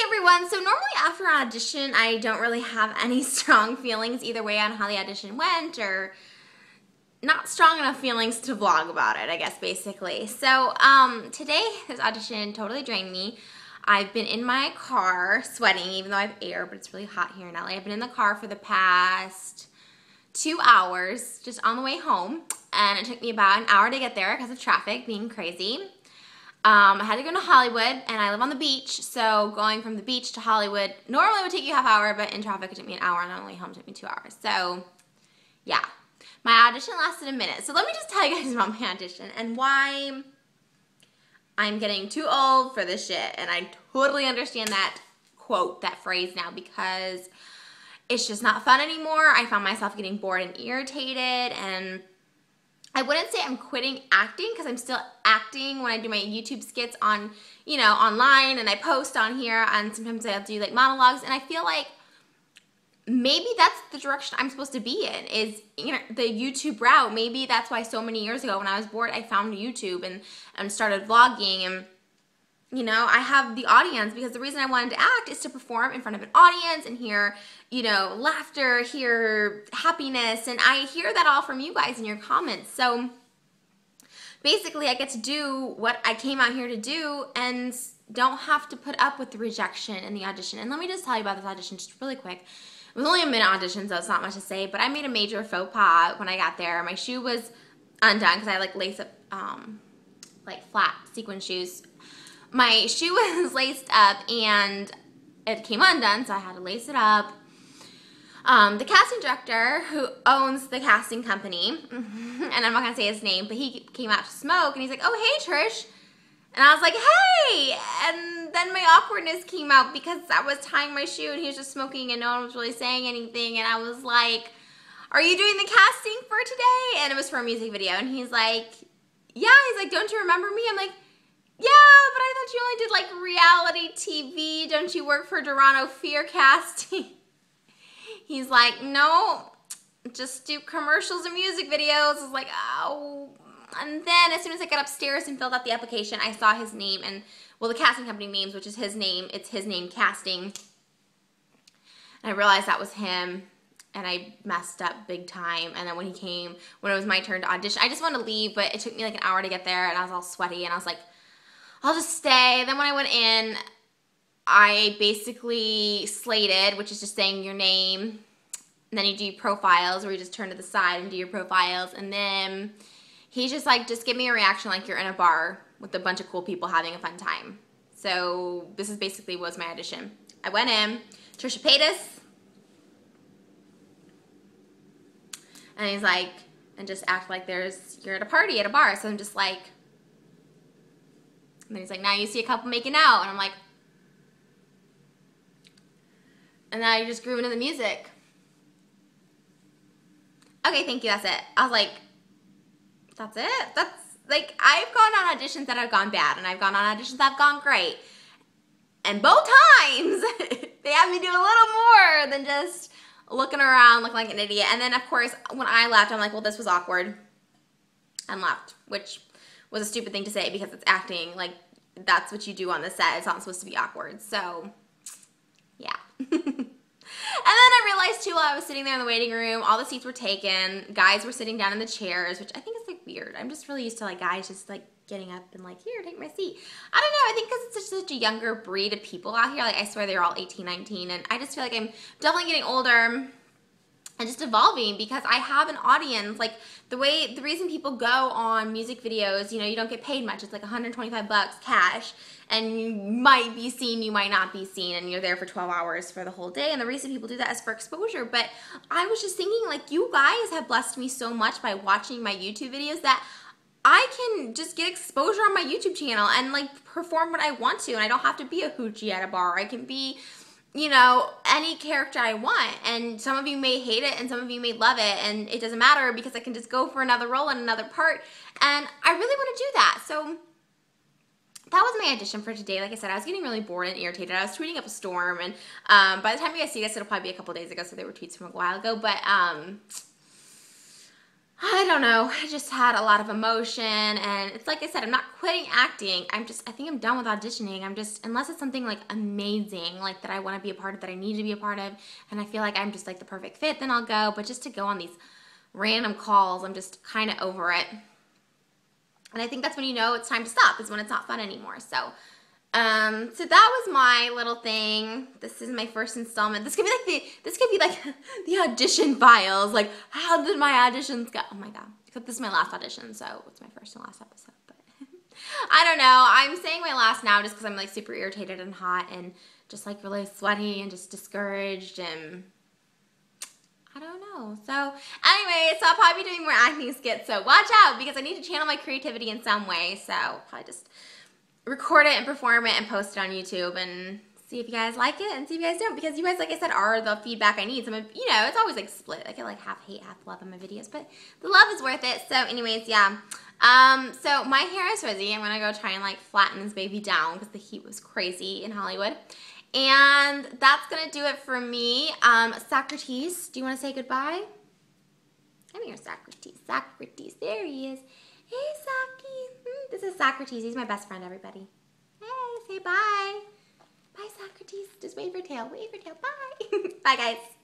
everyone, so normally after an audition I don't really have any strong feelings either way on how the audition went, or not strong enough feelings to vlog about it, I guess, basically. So today this audition totally drained me. I've been in my car sweating even though I have air, but it's really hot here in LA. I've been in the car for the past 2 hours just on the way home, and it took me about an hour to get there because of traffic being crazy. I had to go to Hollywood, and I live on the beach, so going from the beach to Hollywood normally would take you a half hour, but in traffic it took me an hour, and on the way home it took me 2 hours. So, yeah. My audition lasted a minute. So let me just tell you guys about my audition and why I'm getting too old for this shit. And I totally understand that quote, that phrase now, because it's just not fun anymore. I found myself getting bored and irritated, and I wouldn't say I'm quitting acting because I'm still acting when I do my YouTube skits on, you know, online, and I post on here, and sometimes I'll do like monologues, and I feel like maybe that's the direction I'm supposed to be in, is, you know, the YouTube route. Maybe that's why so many years ago when I was bored, I found YouTube and started vlogging, and, you know, I have the audience because the reason I wanted to act is to perform in front of an audience and hear, you know, laughter, hear happiness, and I hear that all from you guys in your comments. So basically I get to do what I came out here to do and don't have to put up with the rejection in the audition. And let me just tell you about this audition just really quick. It was only a minute audition, so it's not much to say, but I made a major faux pas when I got there. My shoe was undone because I like lace up like flat sequin shoes. My shoe was laced up and it came undone, so I had to lace it up. The casting director, who owns the casting company, and I'm not gonna say his name, but he came out to smoke, and he's like, "Oh, hey, Trish." And I was like, "Hey!" And then my awkwardness came out because I was tying my shoe and he was just smoking and no one was really saying anything. And I was like, "Are you doing the casting for today?" And it was for a music video. And he's like, "Yeah." He's like, "Don't you remember me?" I'm like, "Yeah, but I thought you only did like reality TV. Don't you work for Dorano Fear Casting?" He's like, "No, just do commercials and music videos." I was like, "Oh." And then as soon as I got upstairs and filled out the application, I saw his name and, well, the casting company names, which is his name. It's his name, Casting. And I realized that was him, and I messed up big time. And then when he came, when it was my turn to audition, I just wanted to leave, but it took me like an hour to get there, and I was all sweaty, and I was like, I'll just stay. Then when I went in, I basically slated, which is just saying your name, and then you do your profiles, where you just turn to the side and do your profiles, and then he's just like, just give me a reaction like you're in a bar with a bunch of cool people having a fun time. So this is basically was my audition. I went in, Trisha Paytas, and he's like, and just act like you're at a party at a bar. So I'm just like, and then he's like, now you see a couple making out, and I'm like, and now you're just grooving to the music. Okay, thank you, that's it. I was like, that's it? That's, like, I've gone on auditions that have gone bad, and I've gone on auditions that have gone great. And both times, they had me do a little more than just looking around looking like an idiot. And then, of course, when I left, I'm like, well, this was awkward. And left, which was a stupid thing to say because it's acting. Like, that's what you do on the set. It's not supposed to be awkward. So, yeah. And then I realized, too, while I was sitting there in the waiting room, all the seats were taken. Guys were sitting down in the chairs, which I think is, like, weird. I'm just really used to, like, guys just, like, getting up and, like, here, take my seat. I don't know. I think because it's just such a younger breed of people out here. Like, I swear they're all 18, 19. And I just feel like I'm definitely getting older and just evolving because I have an audience. Like, the reason people go on music videos, you know, you don't get paid much. It's like $125 cash, and you might be seen, you might not be seen, and you're there for 12 hours for the whole day. And the reason people do that is for exposure. But I was just thinking, like, you guys have blessed me so much by watching my YouTube videos that I can just get exposure on my YouTube channel and, like, perform what I want to. And I don't have to be a hoochie at a bar. I can be, you know, any character I want. And some of you may hate it and some of you may love it, and it doesn't matter because I can just go for another role in another part. And I really want to do that. So that was my audition for today. Like I said, I was getting really bored and irritated. I was tweeting up a storm, and by the time you guys see this, it'll probably be a couple days ago, so they were tweets from a while ago. But I don't know, I just had a lot of emotion, and it's like I said, I'm not quitting acting. I think I'm done with auditioning. Unless it's something like amazing, like that I want to be a part of, that I need to be a part of, and I feel like I'm just like the perfect fit, then I'll go. But just to go on these random calls, I'm just kind of over it. And I think that's when you know it's time to stop, is when it's not fun anymore. So that was my little thing. This is my first installment. This could be like the audition files. Like, how did my auditions go? Oh my god. Except this is my last audition, so it's my first and last episode. But I don't know. I'm saying my last now just because I'm like super irritated and hot and just like really sweaty and just discouraged, and I don't know. So anyway, so I'll probably be doing more acting skits, so watch out, because I need to channel my creativity in some way. So I'll probably just record it and perform it and post it on YouTube and see if you guys like it and see if you guys don't, because you guys, like I said, are the feedback I need. Some of, you know, it's always like split. I get like half hate, half love on my videos, but the love is worth it. So anyways, yeah. So my hair is frizzy. I'm gonna go try and like flatten this baby down because the heat was crazy in Hollywood. And that's gonna do it for me. Socrates, do you want to say goodbye? Come here, Socrates. Socrates, there he is. Hey, Saki. This is Socrates. He's my best friend, everybody. Hey, say bye. Bye, Socrates. Just wave your tail. Wave your tail. Bye. Bye, guys.